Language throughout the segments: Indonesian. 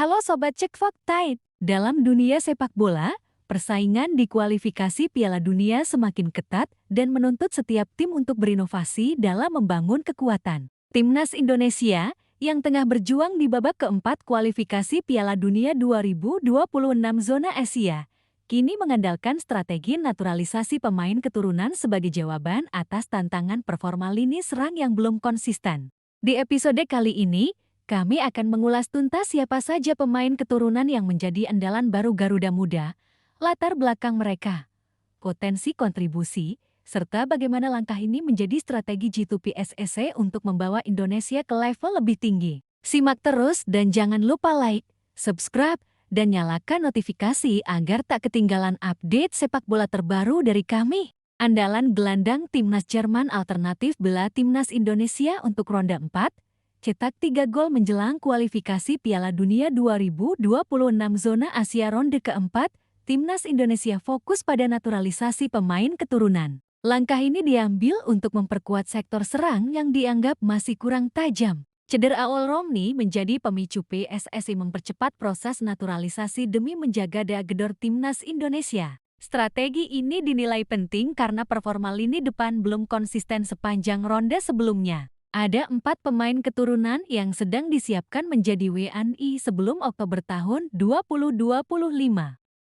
Halo Sobat Cek Fakta. Dalam dunia sepak bola, persaingan di kualifikasi Piala Dunia semakin ketat dan menuntut setiap tim untuk berinovasi dalam membangun kekuatan. Timnas Indonesia, yang tengah berjuang di babak keempat kualifikasi Piala Dunia 2026 zona Asia, kini mengandalkan strategi naturalisasi pemain keturunan sebagai jawaban atas tantangan performa lini serang yang belum konsisten. Di episode kali ini, kami akan mengulas tuntas siapa saja pemain keturunan yang menjadi andalan baru Garuda Muda, latar belakang mereka, potensi kontribusi, serta bagaimana langkah ini menjadi strategi G2PSSC untuk membawa Indonesia ke level lebih tinggi. Simak terus dan jangan lupa like, subscribe, dan nyalakan notifikasi agar tak ketinggalan update sepak bola terbaru dari kami. Andalan gelandang Timnas Jerman alternatif bela Timnas Indonesia untuk ronde 4, cetak 3 gol menjelang kualifikasi Piala Dunia 2026 zona Asia ronde keempat, Timnas Indonesia fokus pada naturalisasi pemain keturunan. Langkah ini diambil untuk memperkuat sektor serang yang dianggap masih kurang tajam. Cedera Olromni menjadi pemicu PSSI mempercepat proses naturalisasi demi menjaga daya-gedor Timnas Indonesia. Strategi ini dinilai penting karena performa lini depan belum konsisten sepanjang ronde sebelumnya. Ada 4 pemain keturunan yang sedang disiapkan menjadi WNI sebelum Oktober tahun 2025.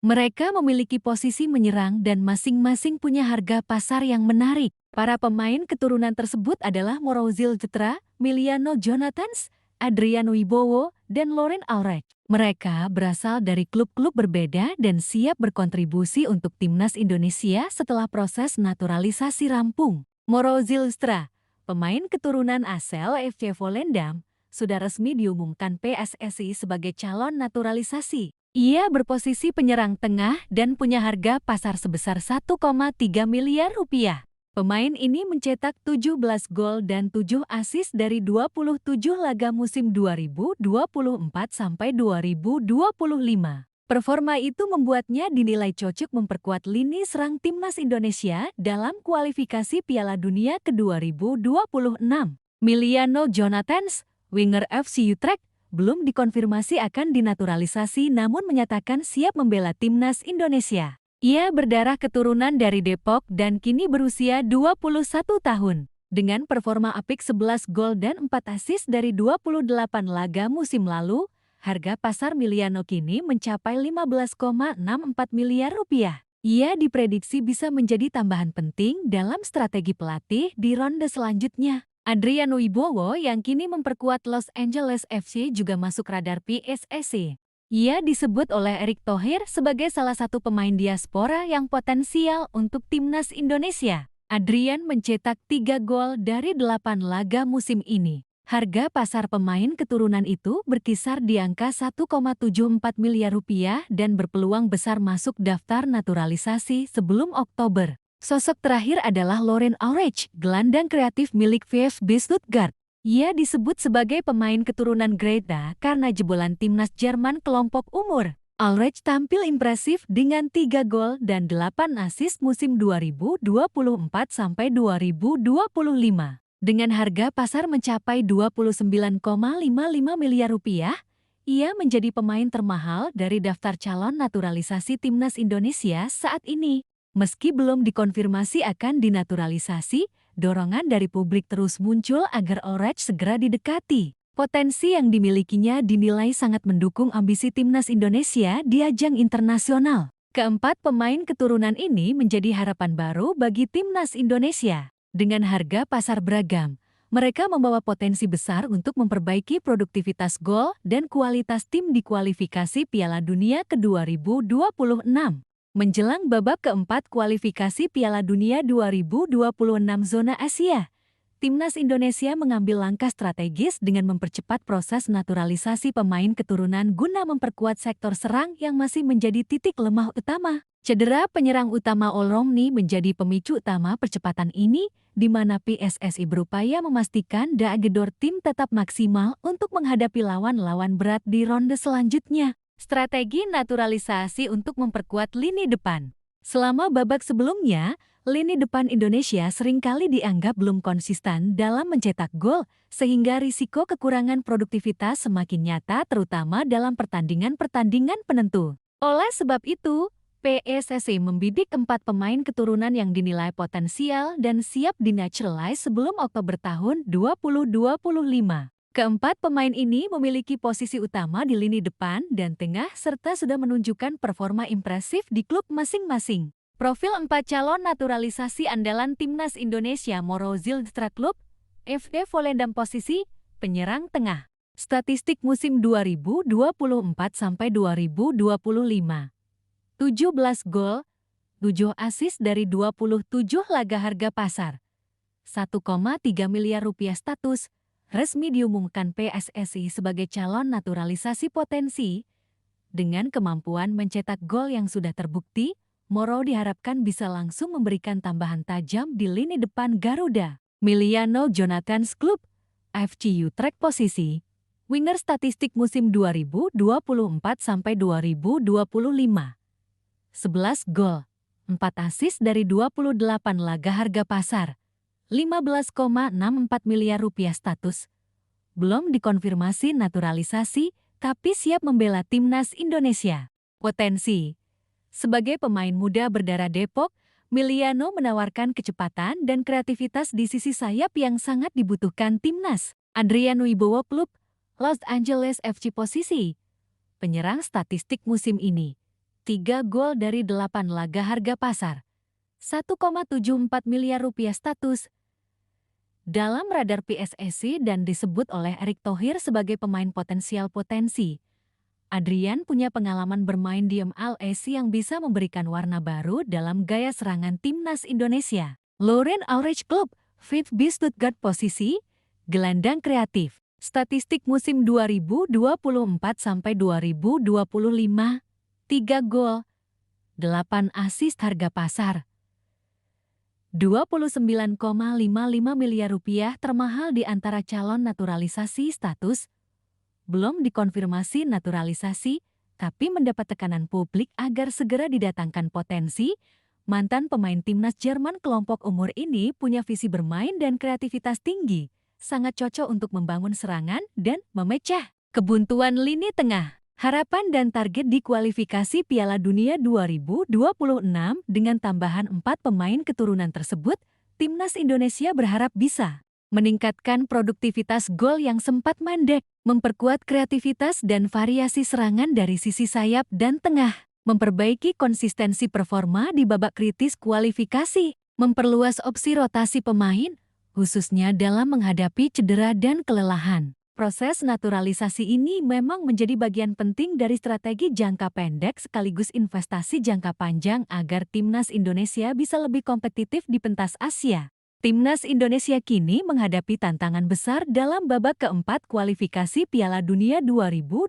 Mereka memiliki posisi menyerang dan masing-masing punya harga pasar yang menarik. Para pemain keturunan tersebut adalah Morozil Citra, Miliano Jonathans, Adrian Wibowo, dan Laurent Alreich. Mereka berasal dari klub-klub berbeda dan siap berkontribusi untuk Timnas Indonesia setelah proses naturalisasi rampung. Morozil Citra, pemain keturunan asal FC Volendam, sudah resmi diumumkan PSSI sebagai calon naturalisasi. Ia berposisi penyerang tengah dan punya harga pasar sebesar 1,3 miliar rupiah. Pemain ini mencetak 17 gol dan 7 assist dari 27 laga musim 2024 sampai 2025. Performa itu membuatnya dinilai cocok memperkuat lini serang Timnas Indonesia dalam kualifikasi Piala Dunia ke-2026. Miliano Jonathans, winger FC Utrecht, belum dikonfirmasi akan dinaturalisasi namun menyatakan siap membela Timnas Indonesia. Ia berdarah keturunan dari Depok dan kini berusia 21 tahun. Dengan performa apik 11 gol dan 4 assist dari 28 laga musim lalu, harga pasar Miliano kini mencapai 15,64 miliar rupiah. Ia diprediksi bisa menjadi tambahan penting dalam strategi pelatih di ronde selanjutnya. Adrian Wibowo yang kini memperkuat Los Angeles FC juga masuk radar PSSI. Ia disebut oleh Erick Thohir sebagai salah satu pemain diaspora yang potensial untuk Timnas Indonesia. Adrian mencetak 3 gol dari 8 laga musim ini. Harga pasar pemain keturunan itu berkisar di angka 1,74 miliar rupiah dan berpeluang besar masuk daftar naturalisasi sebelum Oktober. Sosok terakhir adalah Laurent Alreich, gelandang kreatif milik VfB Stuttgart. Ia disebut sebagai pemain keturunan Greta karena jebolan Timnas Jerman kelompok umur. Alreich tampil impresif dengan 3 gol dan 8 assist musim 2024 sampai 2025. Dengan harga pasar mencapai 29,55 miliar rupiah, ia menjadi pemain termahal dari daftar calon naturalisasi Timnas Indonesia saat ini. Meski belum dikonfirmasi akan dinaturalisasi, dorongan dari publik terus muncul agar Alreich segera didekati. Potensi yang dimilikinya dinilai sangat mendukung ambisi Timnas Indonesia di ajang internasional. Keempat pemain keturunan ini menjadi harapan baru bagi Timnas Indonesia. Dengan harga pasar beragam, mereka membawa potensi besar untuk memperbaiki produktivitas gol dan kualitas tim di kualifikasi Piala Dunia ke-2026. Menjelang babak keempat kualifikasi Piala Dunia 2026 zona Asia, Timnas Indonesia mengambil langkah strategis dengan mempercepat proses naturalisasi pemain keturunan guna memperkuat sektor serang yang masih menjadi titik lemah utama. Cedera penyerang utama Olromni menjadi pemicu utama percepatan ini, di mana PSSI berupaya memastikan daya-gedor tim tetap maksimal untuk menghadapi lawan-lawan berat di ronde selanjutnya. Strategi naturalisasi untuk memperkuat lini depan. Selama babak sebelumnya, Lini depan Indonesia seringkali dianggap belum konsisten dalam mencetak gol, sehingga risiko kekurangan produktivitas semakin nyata terutama dalam pertandingan-pertandingan penentu. Oleh sebab itu, PSSI membidik 4 pemain keturunan yang dinilai potensial dan siap dinaturalize sebelum Oktober tahun 2025. Keempat pemain ini memiliki posisi utama di lini depan dan tengah serta sudah menunjukkan performa impresif di klub masing-masing. Profil 4 calon naturalisasi andalan Timnas Indonesia Moro Zilstra Club, FC Volendam posisi, penyerang tengah. Statistik musim 2024-2025. 17 gol, 7 assist dari 27 laga harga pasar. 1,3 miliar rupiah status, resmi diumumkan PSSI sebagai calon naturalisasi potensi. Dengan kemampuan mencetak gol yang sudah terbukti, Moro diharapkan bisa langsung memberikan tambahan tajam di lini depan Garuda. Miliano Jonathan's Club, FC Utrecht posisi, winger statistik musim 2024-2025. 11 gol, 4 assist dari 28 laga harga pasar, 15,64 miliar rupiah status. Belum dikonfirmasi naturalisasi, tapi siap membela Timnas Indonesia. Potensi. Sebagai pemain muda berdarah Depok, Miliano menawarkan kecepatan dan kreativitas di sisi sayap yang sangat dibutuhkan Timnas. Adrian Wibowo Klub, Los Angeles FC posisi, penyerang statistik musim ini, 3 gol dari 8 laga harga pasar, 1,74 miliar rupiah status. Dalam radar PSSI dan disebut oleh Erick Thohir sebagai pemain potensial potensi. Adrian punya pengalaman bermain di MLS yang bisa memberikan warna baru dalam gaya serangan Timnas Indonesia. Lauren Aurich Club, VfB Stuttgart posisi, gelandang kreatif. Statistik musim 2024-2025, 3 gol, 8 assist harga pasar. 29,55 miliar rupiah termahal di antara calon naturalisasi status. Belum dikonfirmasi naturalisasi, tapi mendapat tekanan publik agar segera didatangkan potensi. Mantan pemain Timnas Jerman kelompok umur ini punya visi bermain dan kreativitas tinggi. Sangat cocok untuk membangun serangan dan memecah kebuntuan lini tengah. Harapan dan target di kualifikasi Piala Dunia 2026 dengan tambahan 4 pemain keturunan tersebut, Timnas Indonesia berharap bisa meningkatkan produktivitas gol yang sempat mandek, memperkuat kreativitas dan variasi serangan dari sisi sayap dan tengah, memperbaiki konsistensi performa di babak kritis kualifikasi, memperluas opsi rotasi pemain, khususnya dalam menghadapi cedera dan kelelahan. Proses naturalisasi ini memang menjadi bagian penting dari strategi jangka pendek sekaligus investasi jangka panjang agar Timnas Indonesia bisa lebih kompetitif di pentas Asia. Timnas Indonesia kini menghadapi tantangan besar dalam babak keempat kualifikasi Piala Dunia 2026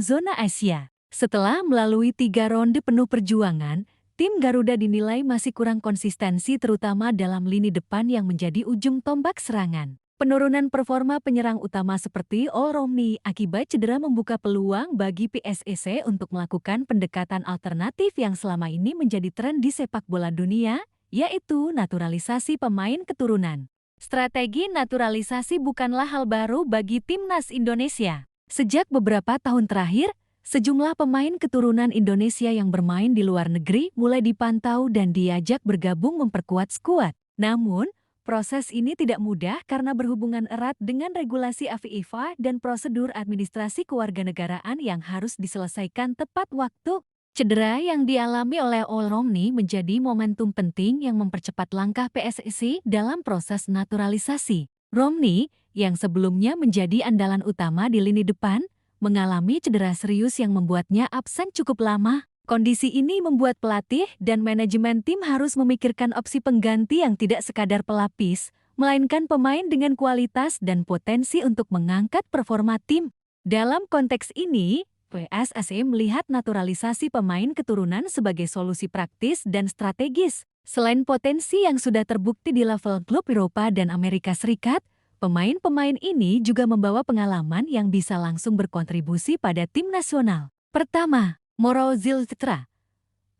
zona Asia. Setelah melalui 3 ronde penuh perjuangan, tim Garuda dinilai masih kurang konsistensi terutama dalam lini depan yang menjadi ujung tombak serangan. Penurunan performa penyerang utama seperti All Romney akibat cedera membuka peluang bagi PSSI untuk melakukan pendekatan alternatif yang selama ini menjadi tren di sepak bola dunia, yaitu naturalisasi pemain keturunan. Strategi naturalisasi bukanlah hal baru bagi Timnas Indonesia. Sejak beberapa tahun terakhir, sejumlah pemain keturunan Indonesia yang bermain di luar negeri mulai dipantau dan diajak bergabung memperkuat skuad. Namun, proses ini tidak mudah karena berhubungan erat dengan regulasi FIFA dan prosedur administrasi kewarganegaraan yang harus diselesaikan tepat waktu. Cedera yang dialami oleh All Romney menjadi momentum penting yang mempercepat langkah PSSI dalam proses naturalisasi. Romney, yang sebelumnya menjadi andalan utama di lini depan, mengalami cedera serius yang membuatnya absen cukup lama. Kondisi ini membuat pelatih dan manajemen tim harus memikirkan opsi pengganti yang tidak sekadar pelapis, melainkan pemain dengan kualitas dan potensi untuk mengangkat performa tim. Dalam konteks ini, PSSI melihat naturalisasi pemain keturunan sebagai solusi praktis dan strategis. Selain potensi yang sudah terbukti di level klub Eropa dan Amerika Serikat, pemain-pemain ini juga membawa pengalaman yang bisa langsung berkontribusi pada tim nasional. Pertama, Moro Zilstra,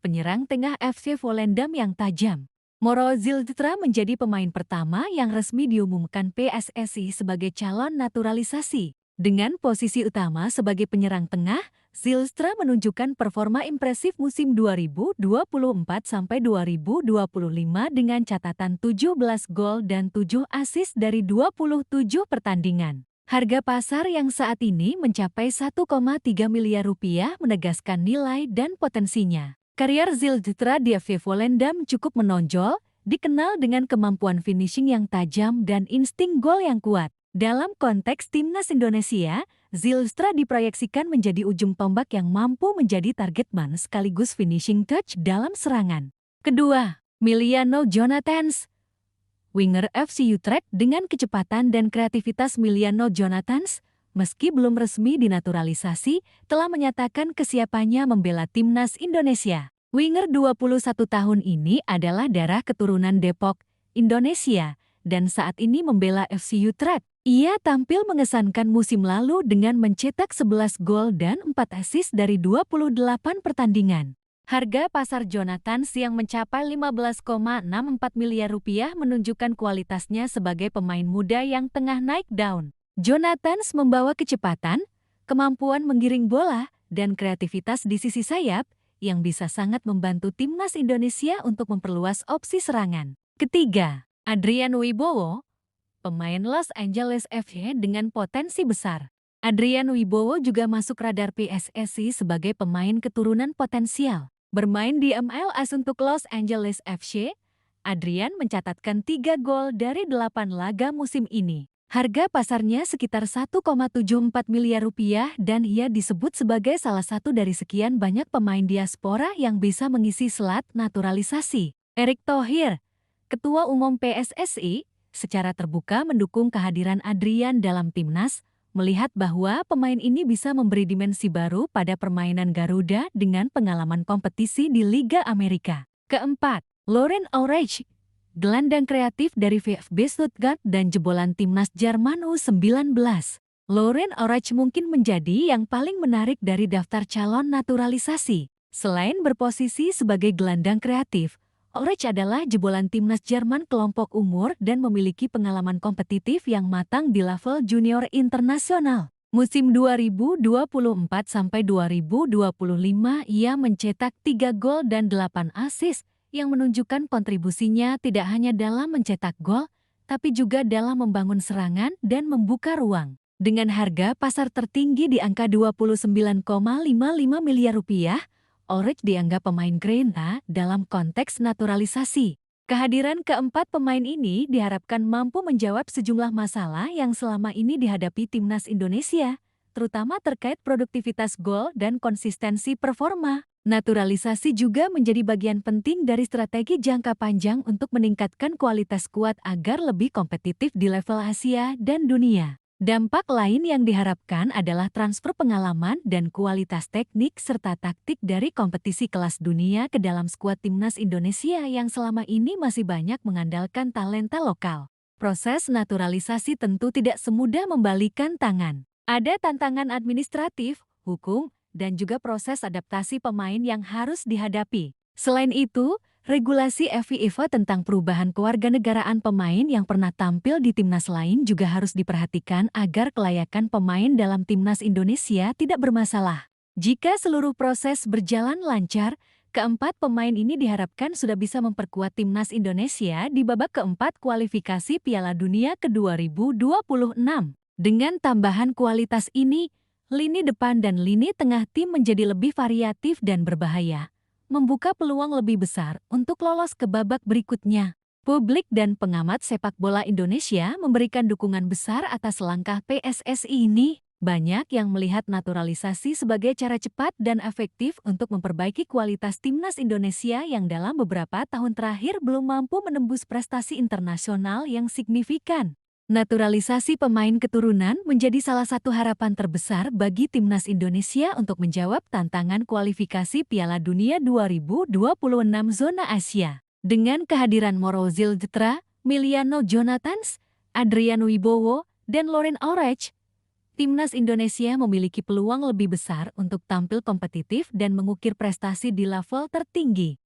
penyerang tengah FC Volendam yang tajam. Moro Ziljetra menjadi pemain pertama yang resmi diumumkan PSSI sebagai calon naturalisasi. Dengan posisi utama sebagai penyerang tengah, Ziljetra menunjukkan performa impresif musim 2024-2025 dengan catatan 17 gol dan 7 assist dari 27 pertandingan. Harga pasar yang saat ini mencapai 1,3 miliar rupiah menegaskan nilai dan potensinya. Karier Ziljetra di FC Volendam cukup menonjol, dikenal dengan kemampuan finishing yang tajam dan insting gol yang kuat. Dalam konteks timnas Indonesia, Ziljetra diproyeksikan menjadi ujung tombak yang mampu menjadi target man sekaligus finishing touch dalam serangan. Kedua, Emiliano Jonathans. Winger FC Utrecht dengan kecepatan dan kreativitas Emiliano Jonathans, meski belum resmi dinaturalisasi, telah menyatakan kesiapannya membela timnas Indonesia. Winger 21 tahun ini adalah darah keturunan Depok, Indonesia, dan saat ini membela FC Utrecht. Ia tampil mengesankan musim lalu dengan mencetak 11 gol dan 4 assist dari 28 pertandingan. Harga pasar Jonathans yang mencapai 15,64 miliar rupiah menunjukkan kualitasnya sebagai pemain muda yang tengah naik daun. Jonathans membawa kecepatan, kemampuan menggiring bola, dan kreativitas di sisi sayap yang bisa sangat membantu timnas Indonesia untuk memperluas opsi serangan. Ketiga, Adrian Wibowo, pemain Los Angeles FC dengan potensi besar. Adrian Wibowo juga masuk radar PSSI sebagai pemain keturunan potensial. Bermain di MLS untuk Los Angeles FC, Adrian mencatatkan 3 gol dari 8 laga musim ini. Harga pasarnya sekitar 1,74 miliar rupiah dan ia disebut sebagai salah satu dari sekian banyak pemain diaspora yang bisa mengisi selat naturalisasi. Erick Thohir, Ketua Umum PSSI, secara terbuka mendukung kehadiran Adrian dalam timnas, melihat bahwa pemain ini bisa memberi dimensi baru pada permainan Garuda dengan pengalaman kompetisi di Liga Amerika. Keempat, Laurent Aurich, gelandang kreatif dari VfB Stuttgart dan jebolan timnas Jerman U19. Laurent Aurich mungkin menjadi yang paling menarik dari daftar calon naturalisasi. Selain berposisi sebagai gelandang kreatif, Aurich adalah jebolan timnas Jerman kelompok umur dan memiliki pengalaman kompetitif yang matang di level junior internasional. Musim 2024-2025 ia mencetak 3 gol dan 8 assist yang menunjukkan kontribusinya tidak hanya dalam mencetak gol, tapi juga dalam membangun serangan dan membuka ruang. Dengan harga pasar tertinggi di angka 29,55 miliar rupiah, Aurich dianggap pemain Grena dalam konteks naturalisasi. Kehadiran keempat pemain ini diharapkan mampu menjawab sejumlah masalah yang selama ini dihadapi timnas Indonesia, terutama terkait produktivitas gol dan konsistensi performa. Naturalisasi juga menjadi bagian penting dari strategi jangka panjang untuk meningkatkan kualitas skuad agar lebih kompetitif di level Asia dan dunia. Dampak lain yang diharapkan adalah transfer pengalaman dan kualitas teknik serta taktik dari kompetisi kelas dunia ke dalam skuad timnas Indonesia yang selama ini masih banyak mengandalkan talenta lokal. Proses naturalisasi tentu tidak semudah membalikan tangan. Ada tantangan administratif, hukum, dan juga proses adaptasi pemain yang harus dihadapi. Selain itu, regulasi FIFA tentang perubahan kewarganegaraan pemain yang pernah tampil di timnas lain juga harus diperhatikan agar kelayakan pemain dalam timnas Indonesia tidak bermasalah. Jika seluruh proses berjalan lancar, keempat pemain ini diharapkan sudah bisa memperkuat timnas Indonesia di babak keempat kualifikasi Piala Dunia ke-2026. Dengan tambahan kualitas ini, lini depan dan lini tengah tim menjadi lebih variatif dan berbahaya, membuka peluang lebih besar untuk lolos ke babak berikutnya. Publik dan pengamat sepak bola Indonesia memberikan dukungan besar atas langkah PSSI ini. Banyak yang melihat naturalisasi sebagai cara cepat dan efektif untuk memperbaiki kualitas timnas Indonesia yang dalam beberapa tahun terakhir belum mampu menembus prestasi internasional yang signifikan. Naturalisasi pemain keturunan menjadi salah satu harapan terbesar bagi timnas Indonesia untuk menjawab tantangan kualifikasi Piala Dunia 2026 zona Asia. Dengan kehadiran Moro Ziljetra, Emiliano Jonathans, Adrian Wibowo, dan Laurent Aurich, timnas Indonesia memiliki peluang lebih besar untuk tampil kompetitif dan mengukir prestasi di level tertinggi.